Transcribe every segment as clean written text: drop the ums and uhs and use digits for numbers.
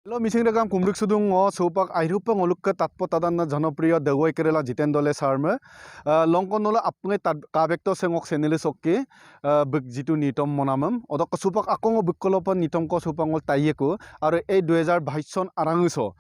Hello, mising rekam kumrik sudung ngo sopak airupa ngolukka tatpo tadanna janopriya dewai kerela jiten dole sarme longkon nola apnge kabekto sengok senele sokki bik jitu nitom monamam odok sopak akongo bikkolopan nitom ko sopangol taiyeko aru ei 2022 son aranguso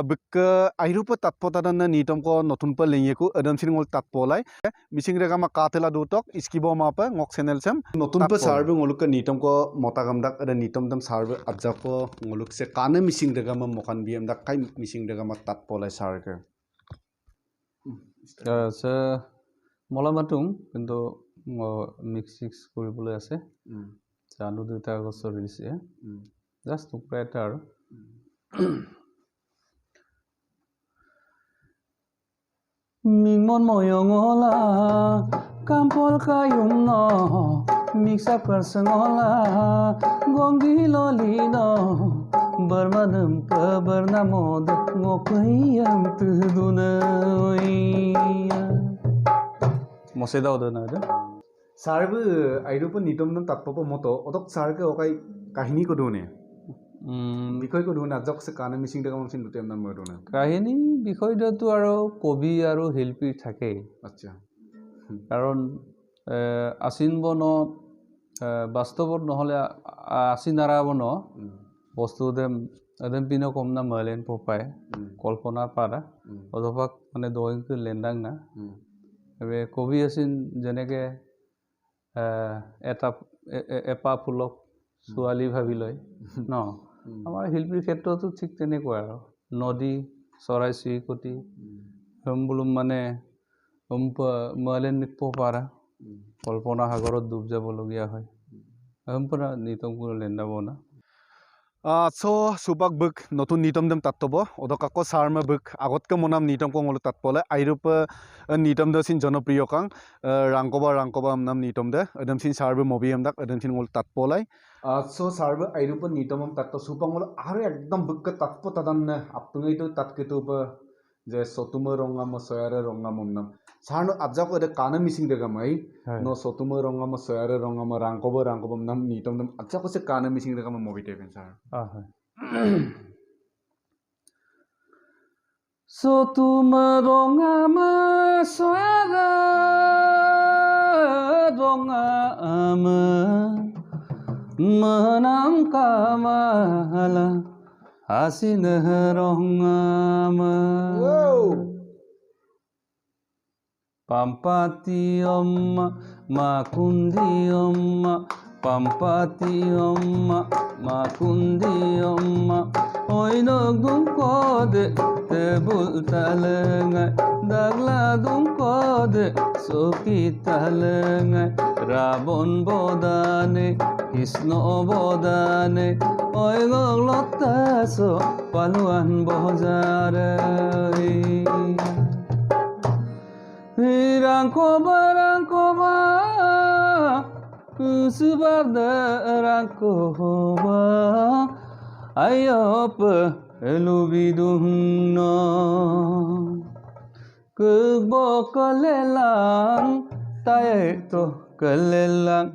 bik airupa tatpo tadanna nitom ko notun pa leyeko adam sinngol tatpo lai mising rekam katela dutok iskibo mapa ngok senel sem notun pa sarbe ngolukka nitom ko motagamdak ada nitom dam sarbe ajako ngoluk se kane mising degama mokan biam dak kai mising degama tat polai sarke se mola matung কিন্তু mix কৰিবলৈ আছে জানো দুটা গছৰ ৰিলিছে just operator মিমন ময়ঙলা কাম্পল Kayum ন মিক্সা পারসঙলা গঙ্গি ললিন বর্মানম কবরনামদ ngokayam tudunay মসেদা ওদনা দে sarbe airupa nitom dam tatpo moto odok sarke okai kahini ko dune বিষয় ko dune ajok se kane mising degama sin dutem nam modona কাহিনী বিষয়টো আৰু কবি আৰু শিল্পী থাকে আচ্ছা কাৰণ আসিন বন বাস্তৱত নহলে আসিনাৰা বন বস্তু দেম পিনো কম না মালেন পপাই কল্পনা পাৰা অথবা মানে দয়ংক লেন্ডাং না এবে কবি আসিন যেনেকে এটা এপা ফুলক ছোৱালী ভাবি লয় ন আমাৰ শিল্পীৰ ক্ষেত্ৰতো ঠিক তেনেকুৱা আৰু নদী চৰাই চিৰিকটি সম্বুলুম মানে মালেন নিপ পাৰা কল্পনা সাগৰত ডুব যাবলগীয়া হয় সম্পূৰ্ণ নিতম কোনো লেন্ডাব না so supak buk notun nitom dem tattobo odok ako sarma buk agot ke monam nitom ko ngolu tatpole airupa nitom de sin jonopriyo kang rangkoba nam nitom de adam sin sarbe mobiam dak adam sin ngol tatpolai so sarbe airupa nitomam tatto supangol aru ekdom buk tatpo tadanne apngai to tatketu pa je sotumo rongam soyare rongam nam sarno ajako de kana missing de gamai no sotumo rongam soyare rongam rangkoba nam nitom dam ajako se kana missing de gam movie teven sar sotumo rongam soyare rongam manam kamala Asin rongam Pampati omma makundi omma Pampati omma makundi omma Oino dung kode tebul talengai Dagla dung kode soki talengai Rabon bodane Kisno bodane Oy goglotaso paluan bozare Rangkoba Kusubada rangkoba Ayop elubidungno Kugbo kalelang Tayeto kalelang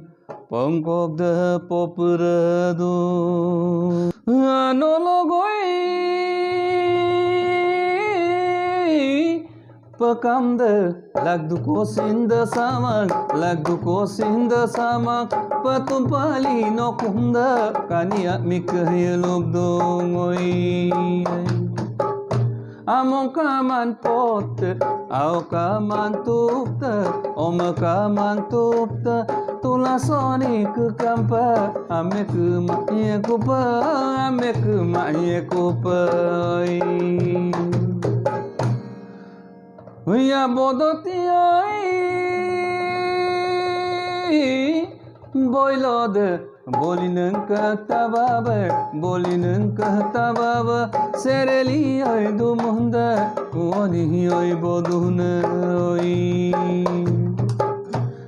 Pangkop de popurado Anologoi Pakam de lagdu ko sinda samak Patum pali no kunda Kaniya mikhayalog dongoi Among kaman pot Au kaman tupta Om kaman tupta Tula soni ke kampa Ame ke maknya kupa Ya bodoti oi Boilode Bolinin kahta baba Sereli oi dumunda Wani oi bodune oi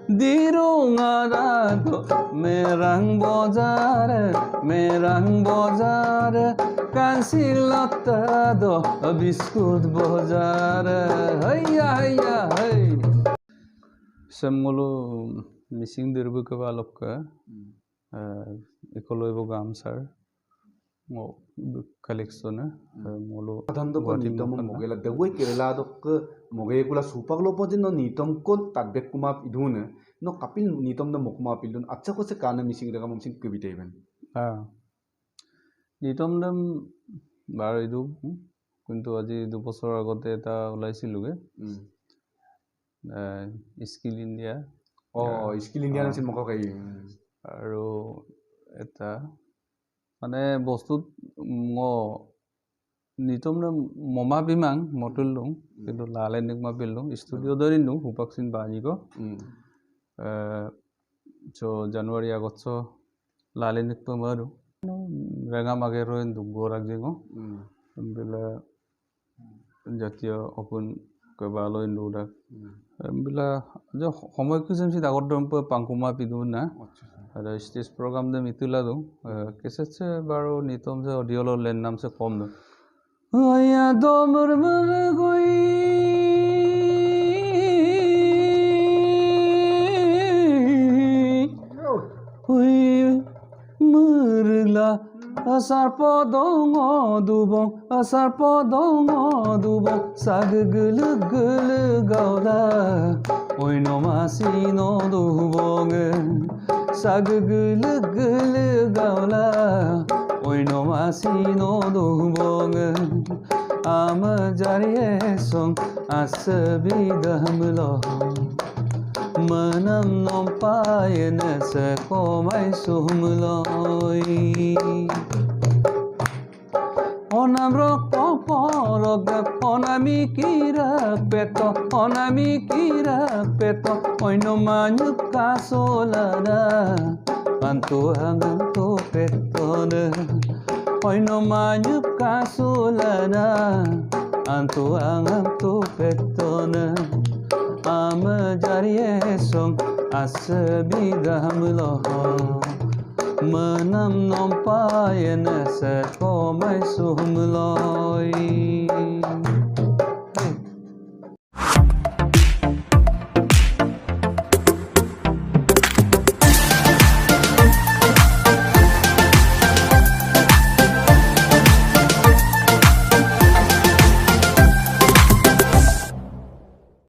Dirung arado merang bozar Kansilata do biskut bozar Hayya hay Semulu missing dirbu ke balok ke ekoloibo gamsar collection molo সাধাৰণতে নিতম মগেলা দেগৈ কেৰেলা দক মগে কুলা সুপাক lop যে নিতম কোন তাতবেক কুমা ইদুনে ন কাপিল নিতম ন মকমা পিলুন আচ্ছা Kose কানে missing রেগা মমসিং কবিতা ইবেন নিতম দম বাৰ ইদু কিন্তু আজি 2 বছৰ আগতে এটা ওলাইছিলগে স্কিল ইণ্ডিয়া স্কিল ইণ্ডিয়া নাছিল মক কাই আৰু এটা মানে বস্তুত নিতম মমা বিমাং মটুল লং কিন্তু লালে নিকমা পিলং স্টুডিও দৰিন নু হুপাকসিন বানিগো so January আগষ্ট লালে নিকমা মাৰু ৰেগা মাগে ৰইন দুগৰাক জিঙো বিলা জাতীয় অপন কবালৈ নুডা বিলা যে সময় কিসম সি আগৰ দম পাংকুমা পিদু না আৰু স্টেজ প্ৰগ্ৰাম দে মিতুলা দু কেসেছে বাৰো নিতম যে অডিঅ লেন নাম সে কম ন আয়া দমর মর গই হুই মরলা আসার পদং দুবং আসার পদং দুবং সাগ গল গল গাওলা ওই নমাসি নদুবং সাগ গল গল গাওলা ওই নমাসি নদুবং আম জারিয়ে সং আসবি দহমল manam nom payene se komai sumloi onam rokto porog onami kira peto oino manyuk kasolada antu antu petone oino manyuk kasolada antu antu petone am jariye song asbi gamlo manam nom payene se komai sumloi